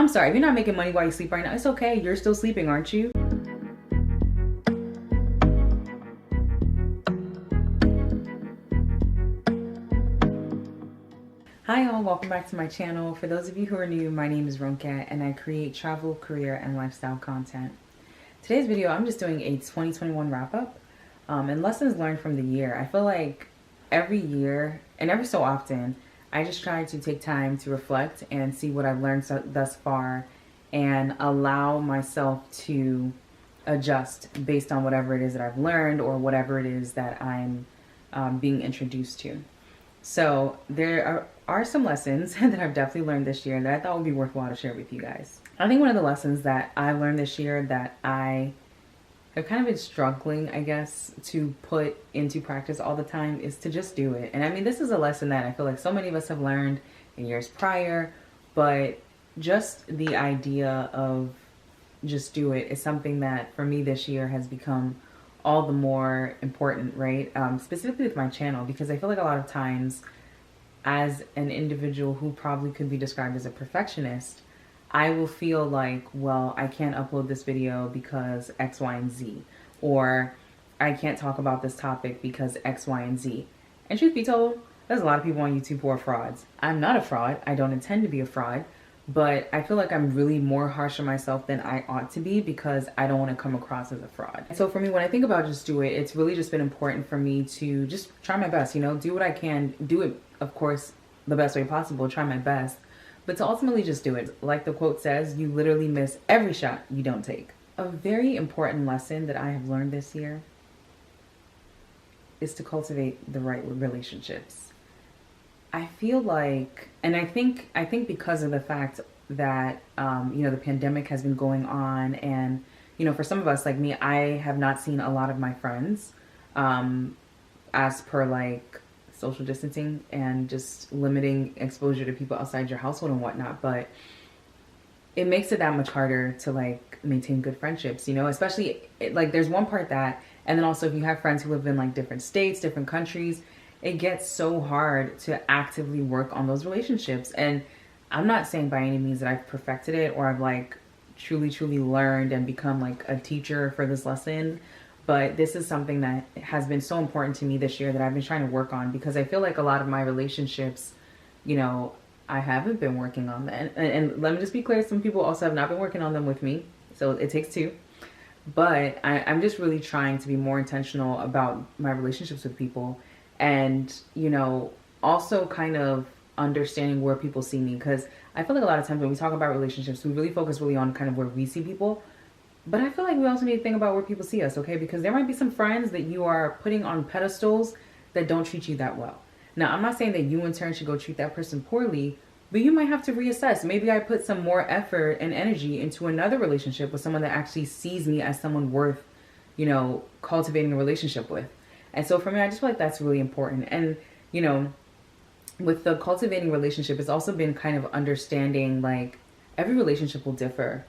I'm sorry, if you're not making money while you sleep right now, it's okay. You're still sleeping, aren't you? Hi all, welcome back to my channel. For those of you who are new, my name is Ronkat and I create travel, career, and lifestyle content. Today's video, I'm just doing a 2021 wrap up and lessons learned from the year. I feel like every year and every so often, I just try to take time to reflect and see what I've learned thus far and allow myself to adjust based on whatever it is that I've learned or whatever it is that I'm being introduced to. So there are some lessons that I've definitely learned this year that I thought would be worthwhile to share with you guys. I think one of the lessons that I learned this year that I have kind of been struggling, I guess, to put into practice all the time is to just do it. And I mean, this is a lesson that I feel like so many of us have learned in years prior, but just the idea of just do it is something that for me this year has become all the more important, right? Specifically with my channel, because I feel like a lot of times as an individual who probably could be described as a perfectionist, I will feel like, well, I can't upload this video because X, Y, and Z, or I can't talk about this topic because X, Y, and Z. And truth be told, there's a lot of people on YouTube who are frauds. I'm not a fraud. I don't intend to be a fraud. But I feel like I'm really more harsh on myself than I ought to be because I don't want to come across as a fraud. So for me, when I think about just do it, it's really just been important for me to just try my best, you know, do what I can, do it, of course, the best way possible, try my best, but to ultimately just do it. Like the quote says, you literally miss every shot you don't take. A very important lesson that I have learned this year is to cultivate the right relationships. I feel like, and I think because of the fact that, you know, the pandemic has been going on and, you know, for some of us like me, I have not seen a lot of my friends as per like social distancing and just limiting exposure to people outside your household and whatnot. But it makes it that much harder to like maintain good friendships, you know, especially like there's one part that, and then also if you have friends who live in like different states, different countries, it gets so hard to actively work on those relationships. And I'm not saying by any means that I've perfected it or I've like truly learned and become like a teacher for this lesson. But this is something that has been so important to me this year that I've been trying to work on because I feel like a lot of my relationships, you know, I haven't been working on them. And let me just be clear, some people also have not been working on them with me. So it takes two. But I'm just really trying to be more intentional about my relationships with people. And, you know, also kind of understanding where people see me. Because I feel like a lot of times when we talk about relationships, we really focus really on kind of where we see people. But I feel like we also need to think about where people see us, okay? Because there might be some friends that you are putting on pedestals that don't treat you that well. Now, I'm not saying that you in turn should go treat that person poorly, but you might have to reassess. Maybe I put some more effort and energy into another relationship with someone that actually sees me as someone worth, you know, cultivating a relationship with. And so for me, I just feel like that's really important. And, you know, with the cultivating relationship, it's also been kind of understanding like every relationship will differ.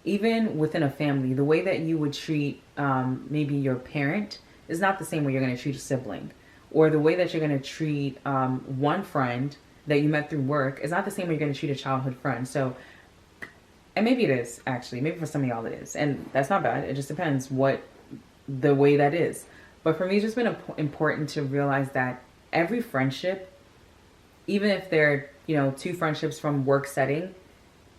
Even within a family, the way that you would treat maybe your parent is not the same way you're going to treat a sibling. Or the way that you're going to treat one friend that you met through work is not the same way you're going to treat a childhood friend. So, and maybe it is actually, maybe for some of y'all it is. And that's not bad. It just depends what the way that is. But for me, it's just been important to realize that every friendship, even if they're, you know, two friendships from work setting,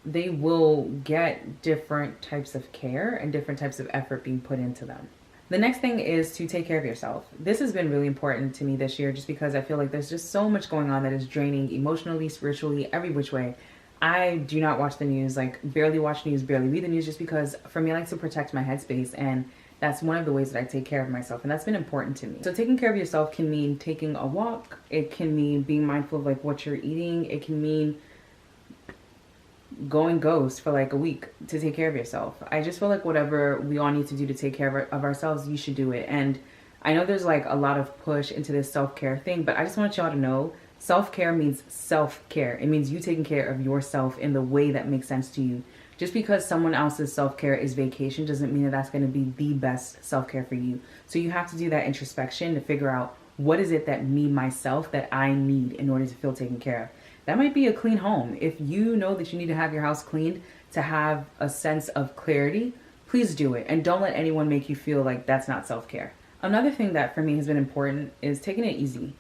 they will get different types of care and different types of effort being put into them. The next thing is to take care of yourself. This has been really important to me this year just because I feel like there's just so much going on that is draining emotionally, spiritually, every which way. I do not watch the news, like barely watch news, barely read the news just because for me, I like to protect my headspace and that's one of the ways that I take care of myself, and that's been important to me. So taking care of yourself can mean taking a walk. It can mean being mindful of like what you're eating. It can mean going ghost for like a week to take care of yourself. I just feel like whatever we all need to do to take care of ourselves, you should do it. And I know there's like a lot of push into this self-care thing, but I just want y'all to know self-care means self-care. It means you taking care of yourself in the way that makes sense to you. Just because someone else's self-care is vacation doesn't mean that that's going to be the best self-care for you. So you have to do that introspection to figure out what is it that me, myself, that I need in order to feel taken care of. That might be a clean home. If you know that you need to have your house cleaned to have a sense of clarity, please do it. And don't let anyone make you feel like that's not self-care. Another thing that for me has been important is taking it easy.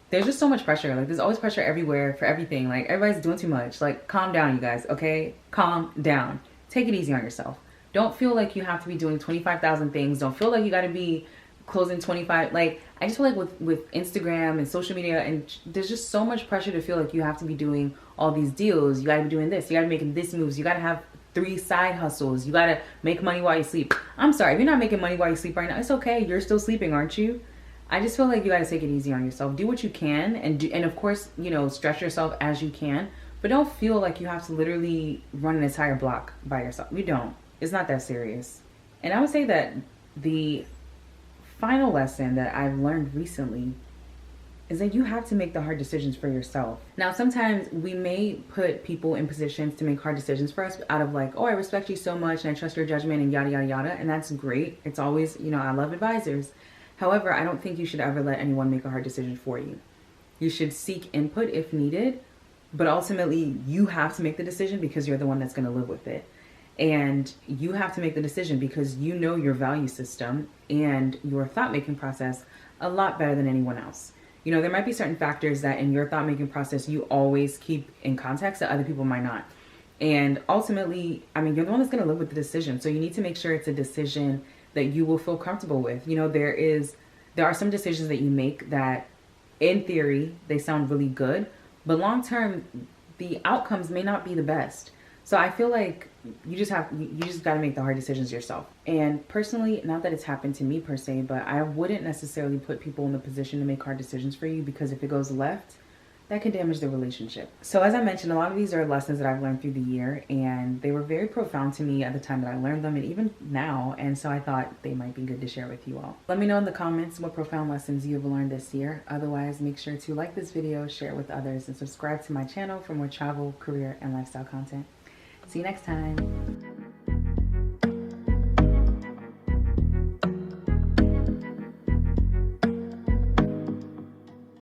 There's just so much pressure. Like, there's always pressure everywhere for everything. Like, everybody's doing too much. Like, calm down, you guys, okay? Calm down. Take it easy on yourself. Don't feel like you have to be doing 25,000 things. Don't feel like you got to be closing 25. Like, I just feel like with Instagram and social media, and there's just so much pressure to feel like you have to be doing all these deals. You got to be doing this. You got to be making this moves. You got to have 3 side hustles. You got to make money while you sleep. I'm sorry, if you're not making money while you sleep right now, it's okay. You're still sleeping, aren't you? I just feel like you got to take it easy on yourself. Do what you can, and of course, you know, stretch yourself as you can, but don't feel like you have to literally run an entire block by yourself. You don't. It's not that serious. And I would say that the final lesson that I've learned recently is that you have to make the hard decisions for yourself. Now, sometimes we may put people in positions to make hard decisions for us out of like, oh, I respect you so much and I trust your judgment and yada, yada, yada. And that's great. It's always, you know, I love advisors. However, I don't think you should ever let anyone make a hard decision for you. You should seek input if needed, but ultimately you have to make the decision because you're the one that's going to live with it. And you have to make the decision because you know your value system and your thought-making process a lot better than anyone else. You know, there might be certain factors that in your thought-making process you always keep in context that other people might not. And ultimately, I mean, you're the one that's going to live with the decision. So you need to make sure it's a decision that you will feel comfortable with. You know, there are some decisions that you make that in theory they sound really good, but long term the outcomes may not be the best. So I feel like you just got to make the hard decisions yourself. And personally, not that it's happened to me per se, but I wouldn't necessarily put people in the position to make hard decisions for you, because if it goes left, that can damage the relationship. So as I mentioned, a lot of these are lessons that I've learned through the year, and they were very profound to me at the time that I learned them, and even now. And so I thought they might be good to share with you all. Let me know in the comments what profound lessons you have learned this year. Otherwise, make sure to like this video, share it with others, and subscribe to my channel for more travel, career, and lifestyle content. See you next time.